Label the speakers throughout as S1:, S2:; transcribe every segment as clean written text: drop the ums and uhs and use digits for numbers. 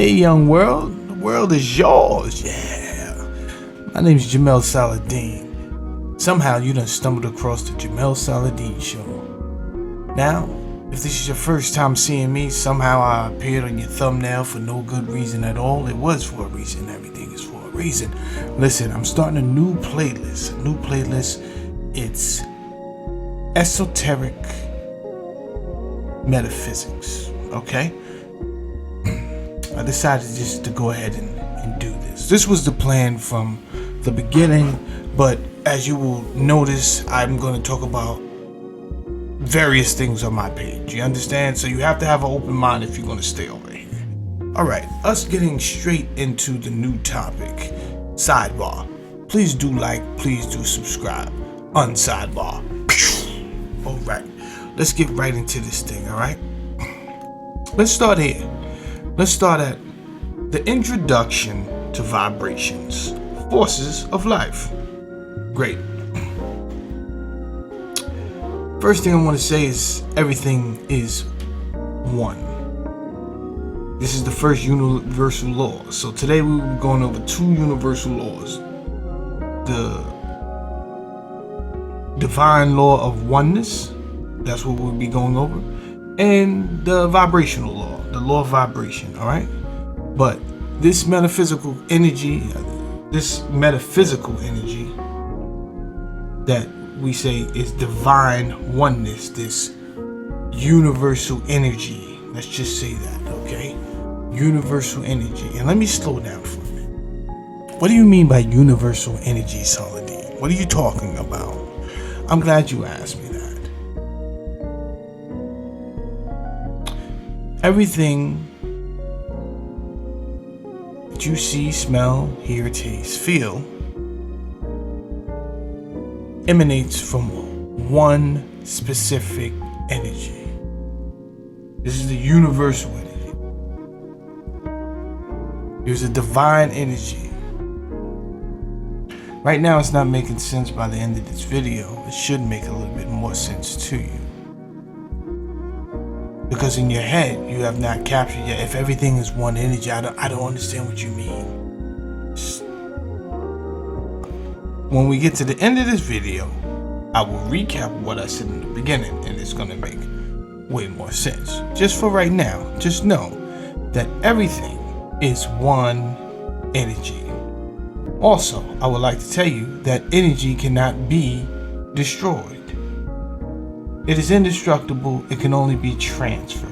S1: Hey young world, the world is yours, yeah. My name is Jamel Saladin. Somehow you done stumbled across the Jamel Saladin show. Now, if this is your first time seeing me, somehow I appeared on your thumbnail for no good reason at all. It was for a reason, everything is for a reason. Listen, I'm starting a new playlist. It's Esoteric Metaphysics, okay? I decided just to go ahead and do this. This was the plan from the beginning, but as you will notice, I'm going to talk about various things on my page. You understand? So you have to have an open mind if you're going to stay over here. Alright, us getting straight into the new topic. Sidebar. Please do like, please do subscribe. Unsidebar. Alright, let's get right into this thing, alright? Let's start here. Let's start at the introduction to vibrations, forces of life. Great. First thing I want to say is everything is one. This is the first universal law. So today we will be going over two universal laws. The divine law of oneness, that's what we'll be going over, and the vibrational law, the law of vibration, all right? But this metaphysical energy that we say is divine oneness, this universal energy, let's just say that, okay? Universal energy. And let me slow down for a minute. What do you mean by universal energy, Saladin? What are you talking about? I'm glad you asked me that. Everything that you see, smell, hear, taste, feel emanates from one specific energy. This is the universal energy. There's a divine energy. Right now it's not making sense. By the end of this video, it should make a little bit more sense to you. Because in your head, you have not captured yet. If everything is one energy, I don't understand what you mean. When we get to the end of this video, I will recap what I said in the beginning, and it's going to make way more sense. Just for right now, just know that everything is one energy. Also, I would like to tell you that energy cannot be destroyed. It is indestructible. It can only be transferred.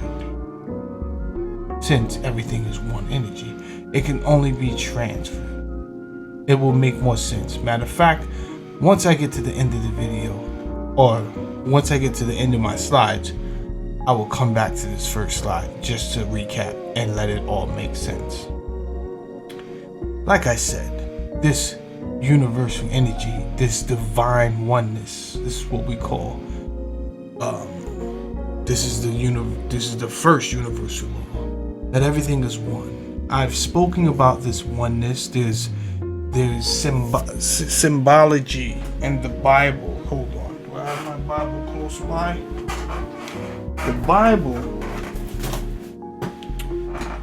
S1: Since everything is one energy, it can only be transferred. It will make more sense. Matter of fact, once I get to the end of the video, or once I get to the end of my slides, I will come back to this first slide just to recap and let it all make sense. Like I said, this universal energy, this divine oneness, this is what we call this is the first universal law, that everything is one. I've spoken about this oneness. There's symbology in the Bible. Hold on, do I have my Bible close by? The Bible.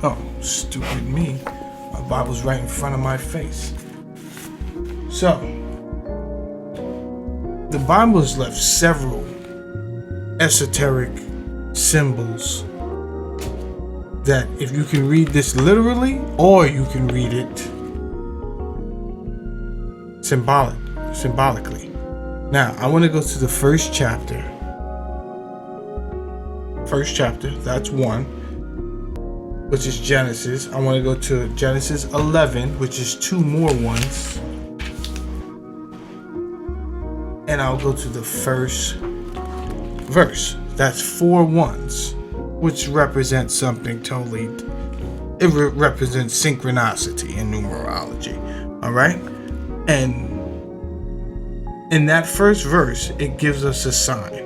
S1: Oh, stupid me. My Bible's right in front of my face. So, the Bible has left several esoteric symbols that if you can read this literally, or you can read it symbolically. Now, I want to go to the first chapter. That's one, which is Genesis. I want to go to Genesis 11, which is two more ones. And I'll go to the first verse. That's 4 ones, which represents something totally. It represents synchronicity in numerology. All right, and in that first verse, it gives us a sign.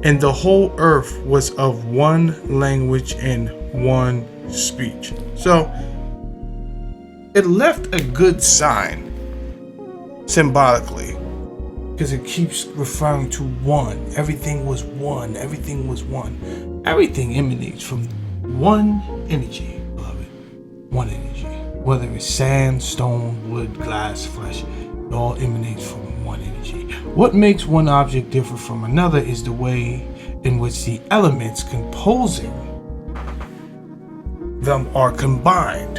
S1: And the whole earth was of one language and one speech. So it left a good sign symbolically, because it keeps referring to one. Everything was one. Everything was one. Everything emanates from one energy, beloved. one energy. Whether it's sand, stone, wood, glass, flesh, it all emanates from one energy. What makes one object differ from another is the way in which the elements composing them are combined,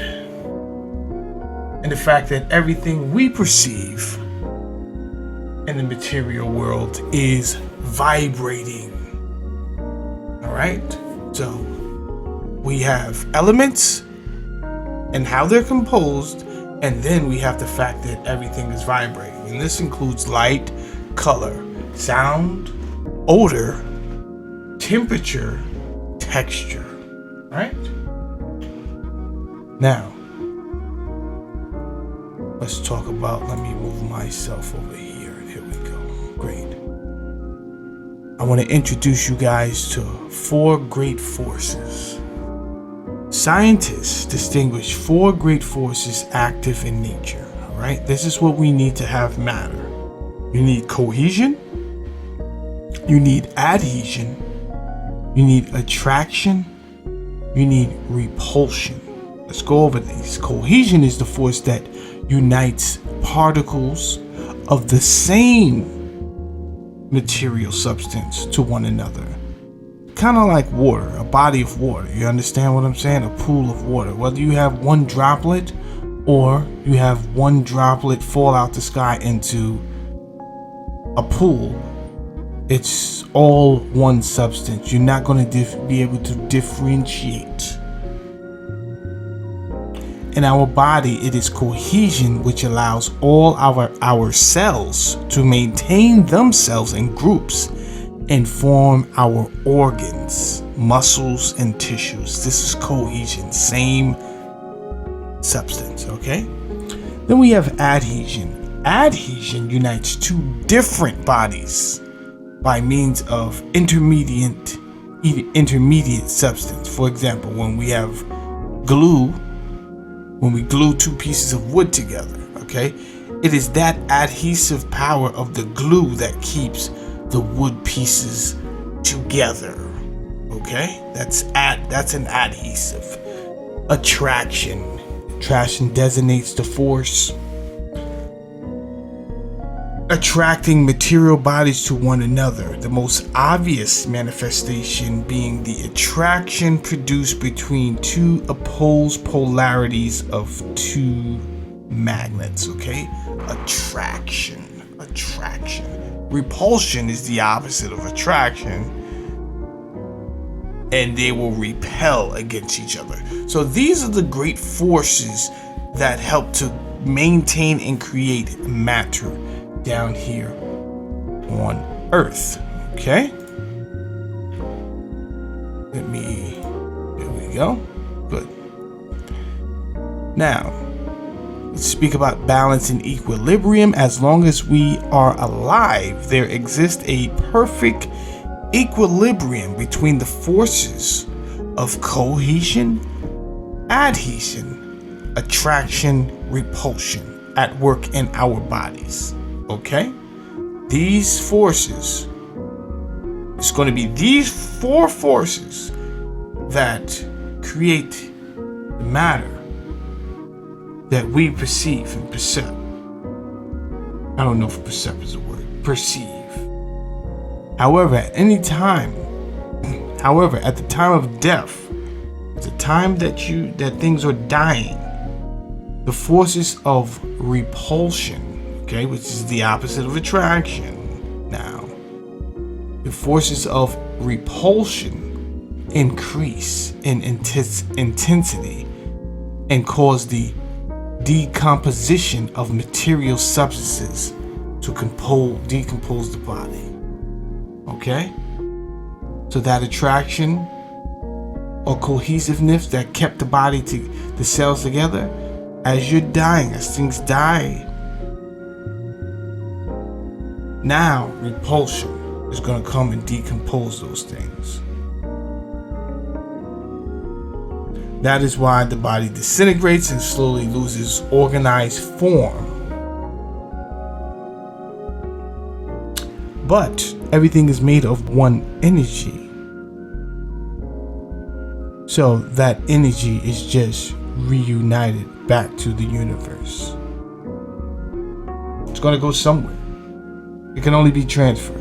S1: and the fact that everything we perceive in the material world is vibrating. All right, so we have elements and how they're composed, and then we have the fact that everything is vibrating, and this includes light, color, sound, odor, temperature, texture. Right? Now, let's talk about, let me move myself over here, and here we go. Great. I want to introduce you guys to 4 great forces. Scientists distinguish 4 great forces active in nature. All right, this is what we need to have matter. You need cohesion, you need adhesion, you need attraction, you need repulsion. Let's go over these. Cohesion is the force that unites particles of the same material substance to one another. Kind of like water, a body of water. You understand what I'm saying? A pool of water. Whether you have one droplet or you have one droplet fall out the sky into a pool, it's all one substance. You're not going to be able to differentiate. In our body, it is cohesion which allows all our cells to maintain themselves in groups and form our organs, muscles, and tissues. This is cohesion, same substance, okay? Then we have adhesion. Adhesion unites 2 different bodies by means of intermediate substance. For example, when we have glue, when we glue 2 pieces of wood together, okay, it is that adhesive power of the glue that keeps the wood pieces together. Okay, that's an adhesive. Attraction designates the force attracting material bodies to one another, the most obvious manifestation being the attraction produced between 2 opposed polarities of 2 magnets. Okay, attraction. Repulsion is the opposite of attraction, and they will repel against each other. So these are the great forces that help to maintain and create matter down here on Earth. Okay? There we go. Good. Now, let's speak about balance and equilibrium. As long as we are alive, there exists a perfect equilibrium between the forces of cohesion, adhesion, attraction, repulsion at work in our bodies. Okay? These forces, it's going to be these 4 forces that create the matter that we perceive and perceive. I don't know if perceive is a word. Perceive. However, at the time of death, at the time that things are dying, the forces of repulsion, okay, which is the opposite of attraction. Now, the forces of repulsion increase in intensity and cause the decomposition of material substances to decompose the body. Okay? So that attraction or cohesiveness that kept the body the cells together, as you're dying, as things die, now repulsion is going to come and decompose those things. That is why the body disintegrates and slowly loses organized form. But everything is made of one energy. So that energy is just reunited back to the universe. It's going to go somewhere. It can only be transferred.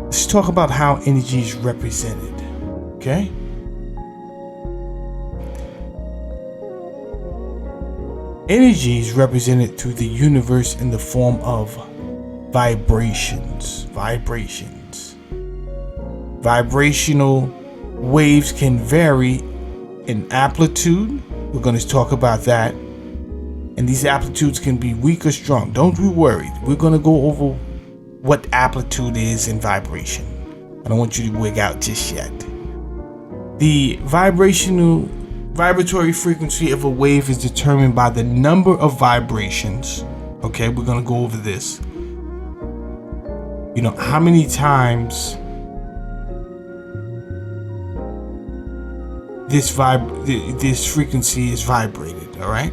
S1: Let's talk about how energy is represented. Okay? Energy is represented through the universe in the form of vibrations. Vibrational waves can vary in amplitude. We're going to talk about that. And these amplitudes can be weak or strong. Don't be worried. We're going to go over what amplitude is in vibration. I don't want you to wig out just yet. The vibratory frequency of a wave is determined by the number of vibrations. Okay, we're going to go over this. You know, how many times this frequency is vibrated, all right?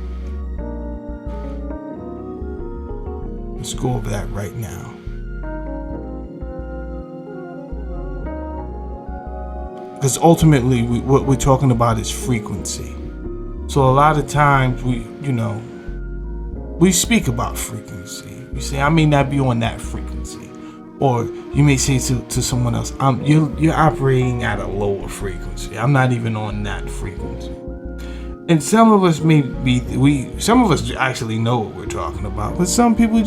S1: Let's go over that right now. Because ultimately, what we're talking about is frequency. So a lot of times we speak about frequency. You say, I may not be on that frequency. Or you may say to someone else, you're operating at a lower frequency. I'm not even on that frequency. And some of us some of us actually know what we're talking about, but some people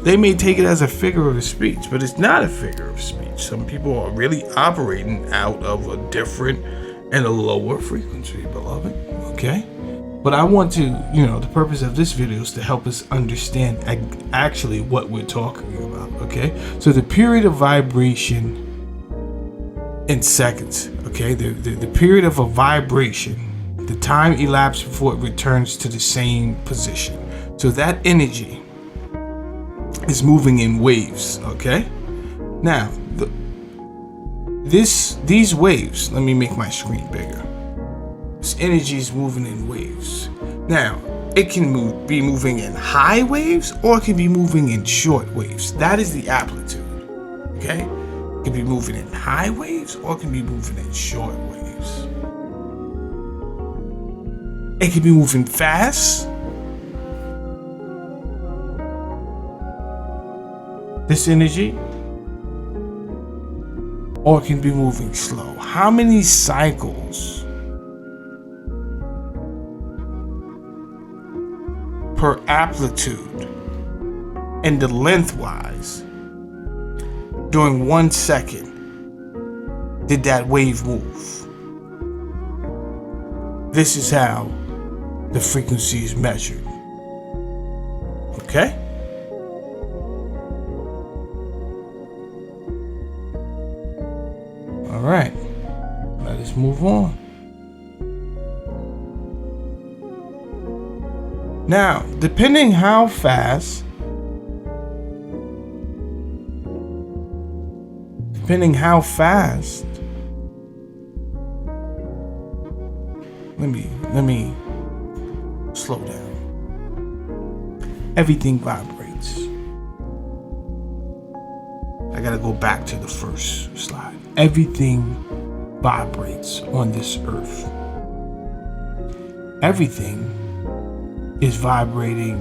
S1: they may take it as a figure of speech, but it's not a figure of speech. Some people are really operating out of a different and a lower frequency, beloved. Okay? But I want to, the purpose of this video is to help us understand actually what we're talking about. Okay? So the period of vibration in seconds. Okay? The period of a vibration, the time elapsed before it returns to the same position. So that energy is moving in waves, okay? Now, these waves, let me make my screen bigger. This energy is moving in waves. Now, it can be moving in high waves, or it can be moving in short waves. That is the amplitude, okay? It can be moving in high waves, or it can be moving in short waves. It can be moving fast. This energy, or it can be moving slow. How many cycles per amplitude and the lengthwise during 1 second did that wave move? This is how the frequency is measured. Okay? All right, let us move on. Now, depending how fast, let me slow down. Everything vibrates. I gotta go back to the first slide. Everything vibrates on this earth. Everything is vibrating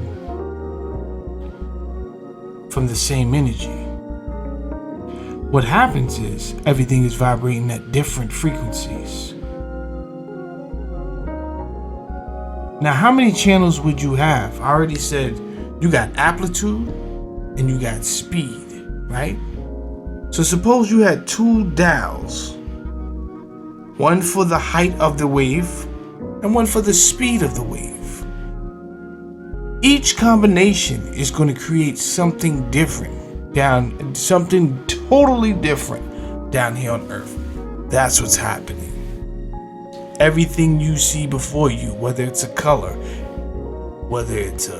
S1: from the same energy. What happens is everything is vibrating at different frequencies. Now, how many channels would you have? I already said you got amplitude and you got speed, right? So suppose you had 2 dials, one for the height of the wave and one for the speed of the wave. Each combination is going to create something different something totally different down here on Earth. That's what's happening. Everything you see before you, whether it's a color, whether it's a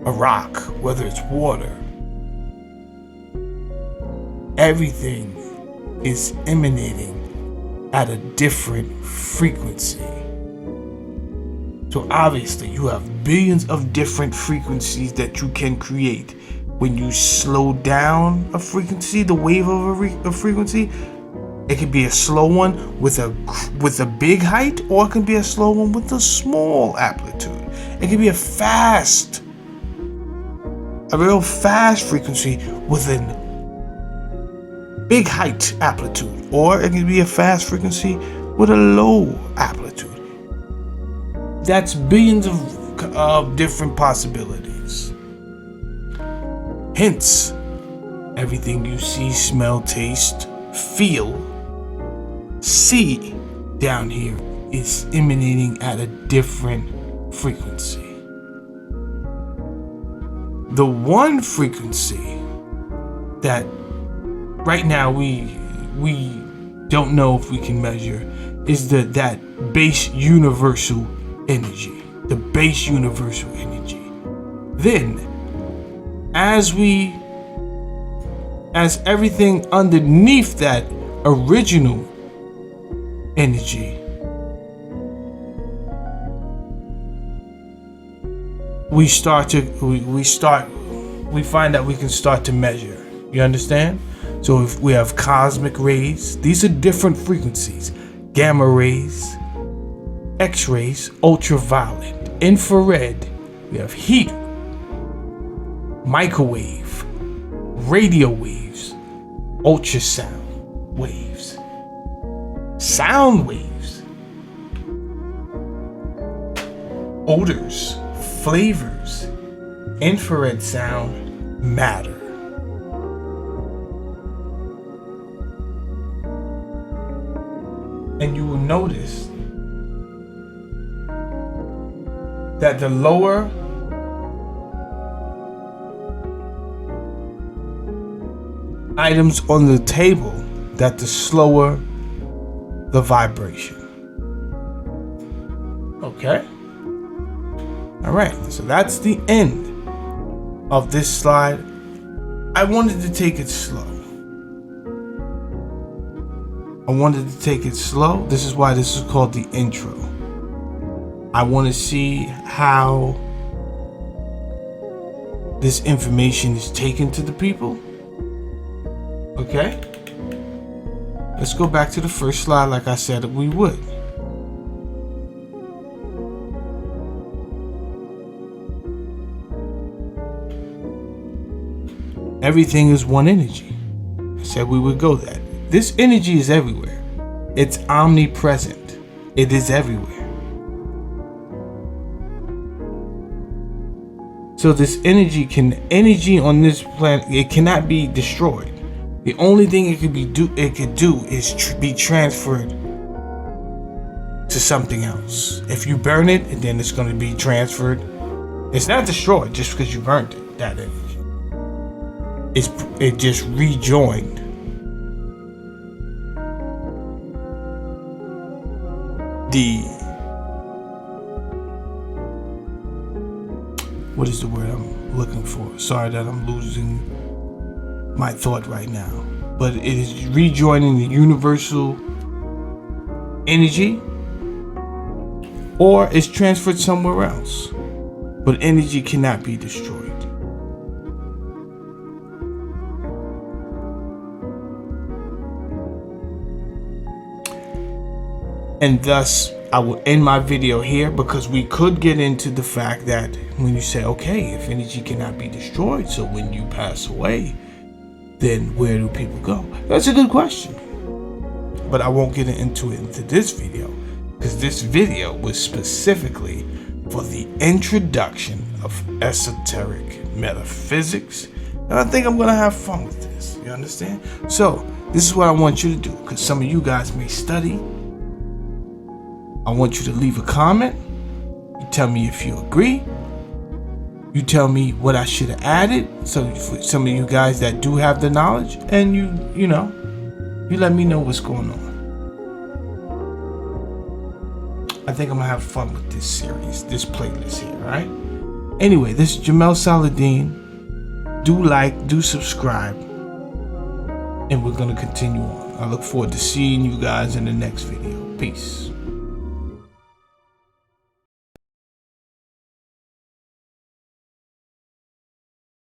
S1: rock, whether it's water, everything is emanating at a different frequency. So obviously you have billions of different frequencies that you can create when you slow down a frequency, the wave of a frequency, it could be a slow one with a big height, or it can be a slow one with a small amplitude. It could be a real fast frequency with a big height amplitude, or it can be a fast frequency with a low amplitude. That's billions of different possibilities. Hence, everything you see, smell, taste, feel, see down here is emanating at a different frequency. The one frequency that right now we don't know if we can measure is that base universal energy. The base universal energy. Then, as everything underneath that original energy, we find that we can start to measure. You understand? So if we have cosmic rays, these are different frequencies. Gamma rays, X-rays, ultraviolet, infrared, we have heat, microwave, radio waves, ultrasound waves, sound waves, odors, flavors, infrared sound, matter. And you will notice that the lower items on the table, that the slower the vibration. Okay? Alright, so that's the end of this slide. I wanted to take it slow. This is why this is called the intro. I want to see how this information is taken to the people. Okay? Let's go back to the first slide like I said we would. Everything is one energy. I said we would go that. This energy is everywhere. It's omnipresent. It is everywhere. So this energy on this planet, it cannot be destroyed. The only thing it could do is be transferred to something else. If you burn it, then it's going to be transferred. It's not destroyed just because you burned it. That energy. It just rejoined. What is the word I'm looking for? Sorry that I'm losing my thought right now. But it is rejoining the universal energy, or it's transferred somewhere else. But energy cannot be destroyed. And thus, I will end my video here, because we could get into the fact that when you say, okay, if energy cannot be destroyed, so when you pass away, then where do people go? That's a good question. But I won't get into this video, because this video was specifically for the introduction of esoteric metaphysics. And I think I'm going to have fun with this. You understand? So, this is what I want you to do, because some of you guys may study. I want you to leave a comment. You tell me if you agree. You tell me what I should have added. So for some of you guys that do have the knowledge, and you let me know what's going on. I think I'm gonna have fun with this series, this playlist here, right? Anyway, this is Jamel Saladin. Do like, do subscribe, and we're gonna continue on. I look forward to seeing you guys in the next video. Peace.